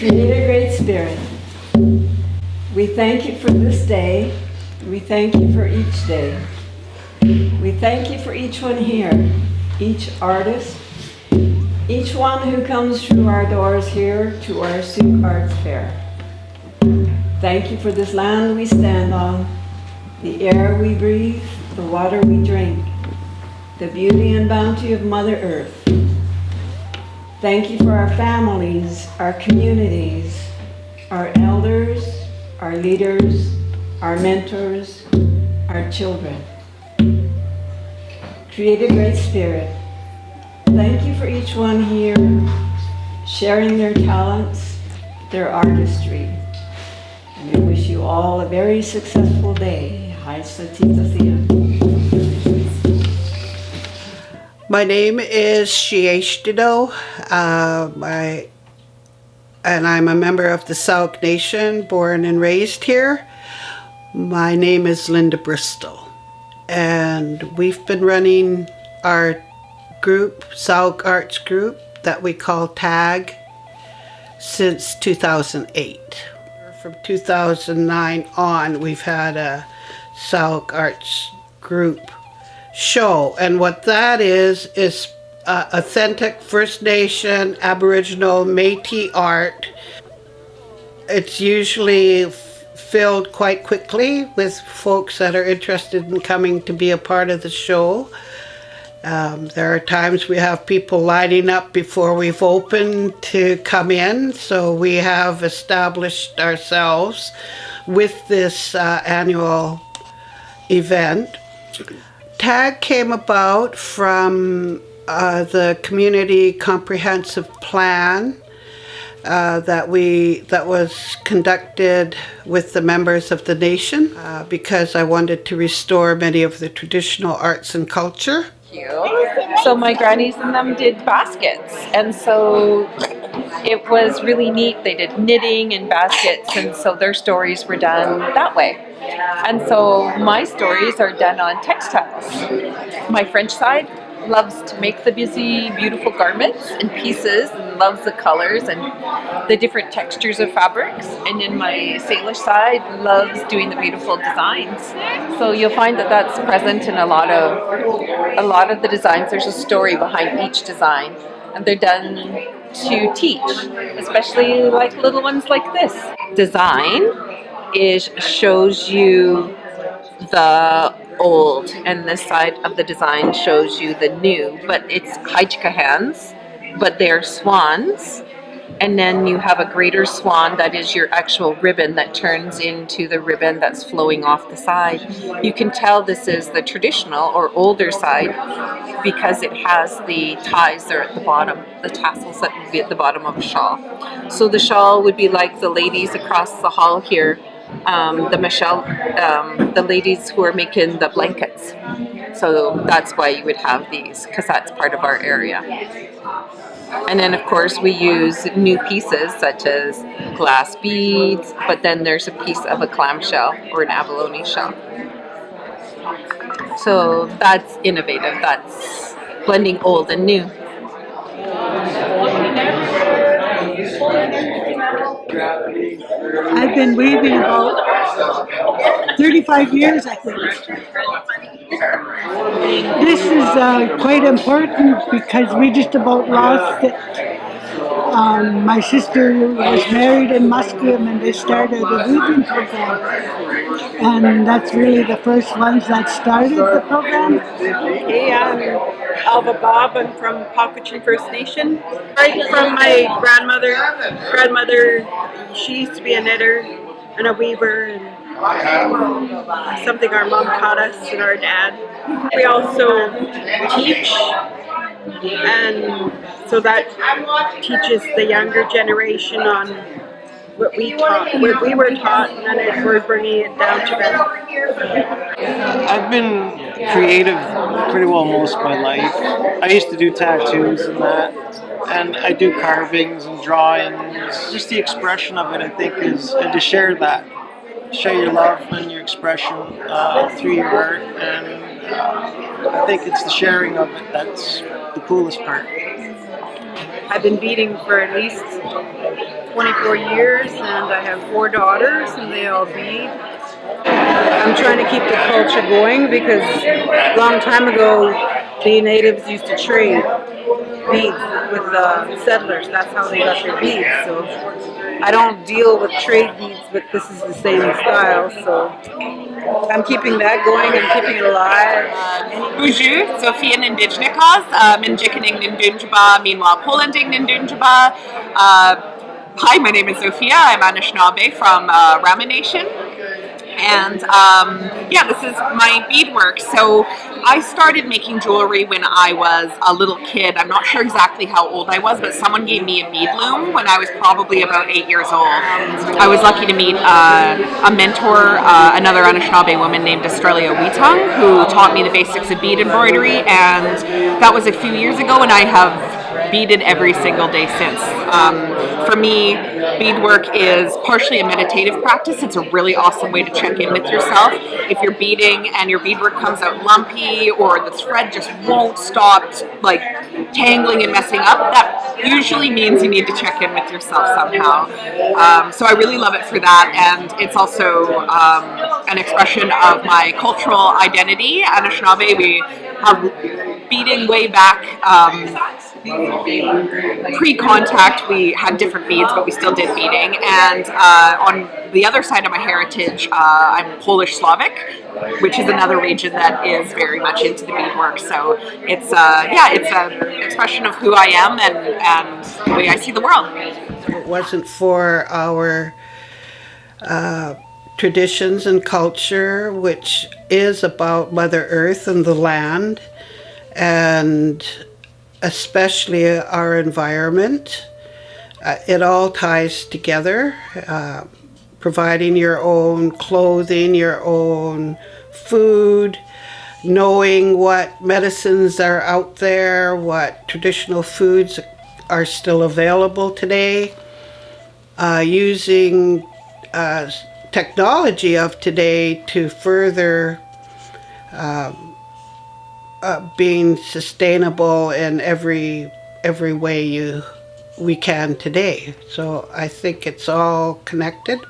Creator Great Spirit, we thank you for this day. We thank you for each day. We thank you for each one here, each artist, each one who comes through our doors here to our Sioux Arts Fair. Thank you for this land we stand on, the air we breathe, the water we drink, the beauty and bounty of Mother Earth. Thank you for our families, our communities, our elders, our leaders, our mentors, our children. Creator Great Spirit, thank you for each one here sharing their talents, their artistry. And we wish you all a very successful day. Hi, Satita. My name is Shiesh Dido, and I'm a member of the Sauk Nation, born and raised here. My name is Linda Bristol, and we've been running our group, Sauk Arts Group, that we call TAG, since 2008. From 2009 on, we've had a Sauk Arts Group show, and what that is authentic First Nation, Aboriginal, Métis art. It's usually filled quite quickly with folks that are interested in coming to be a part of the show. There are times we have people lining up before we've opened to come in, so we have established ourselves with this annual event. TAG came about from the Community Comprehensive Plan that was conducted with the members of the nation because I wanted to restore many of the traditional arts and culture. So my grannies and them did baskets, and so it was really neat. They did knitting and baskets, and so their stories were done that way. And so my stories are done on textiles. My French side loves to make the busy, beautiful garments and pieces, and loves the colors and the different textures of fabrics. And then my Salish side loves doing the beautiful designs. So you'll find that that's present in a lot of the designs. There's a story behind each design, and they're done to teach, especially like little ones like this. Design shows you the old, and this side of the design shows you the new, but it's Hajika hands, but they're swans. And then you have a greater swan that is your actual ribbon that turns into the ribbon that's flowing off the side. You can tell this is the traditional or older side because it has the ties there at the bottom, the tassels that would be at the bottom of a shawl. So the shawl would be like the ladies across the hall here, the ladies who are making the blankets. So that's why you would have these, because that's part of our area. And then of course we use new pieces such as glass beads, but then there's a piece of a clamshell or an abalone shell. So that's innovative, that's blending old and new. I've been weaving about 35 years, I think. This is quite important because we just about lost it. My sister was married in Musqueam, and they started a weaving program. And that's really the first ones that started the program. Hey, I'm Alva Bob. I'm from Pawcatchin First Nation. Right from my grandmother, she used to be a knitter and a weaver, and something our mom taught us and our dad. We also teach, and so that teaches the younger generation on what we were taught, and then we're bringing it down to them. I've been creative pretty well most of my life. I used to do tattoos and that, and I do carvings and drawings. Just the expression of it, I think, is and to share that, share your love and your expression through your art, and I think it's the sharing of it that's the coolest part. I've been beading for at least 24 years, and I have 4 daughters, and they all bead. I'm trying to keep the culture going because a long time ago, the natives used to trade beads with the settlers. That's how they got their beads. So I don't deal with trade beads, but this is the same style. So I'm keeping that going and keeping it alive. Bonjour, Sophia Nindijnikas, Minjikaning Nindunjaba, meanwhile Polanding Nindunjaba. Hi, my name is Sophia. I'm Anishinaabe from Rama Nation. And yeah, this is my beadwork. So I started making jewelry when I was a little kid. I'm not sure exactly how old I was, but someone gave me a bead loom when I was probably about 8 years old. I was lucky to meet a mentor, another Anishinaabe woman named Australia Weetung, who taught me the basics of bead embroidery, and that was a few years ago, and I have beaded every single day since. For me, beadwork is partially a meditative practice. It's a really awesome way to check in with yourself. If you're beading and your beadwork comes out lumpy or the thread just won't stop like tangling and messing up, that usually means you need to check in with yourself somehow. So I really love it for that, and it's also an expression of my cultural identity. Anishinaabe, we have beading way back. Pre-contact, we had different beads, but we still did beading. And on the other side of my heritage, I'm Polish Slavic, which is another region that is very much into the beadwork. So it's it's an expression of who I am and the way I see the world. If it wasn't for our traditions and culture, which is about Mother Earth and the land, and especially our environment, it all ties together. Providing your own clothing, your own food, knowing what medicines are out there, what traditional foods are still available today, using technology of today to further being sustainable in every way we can today. So I think it's all connected.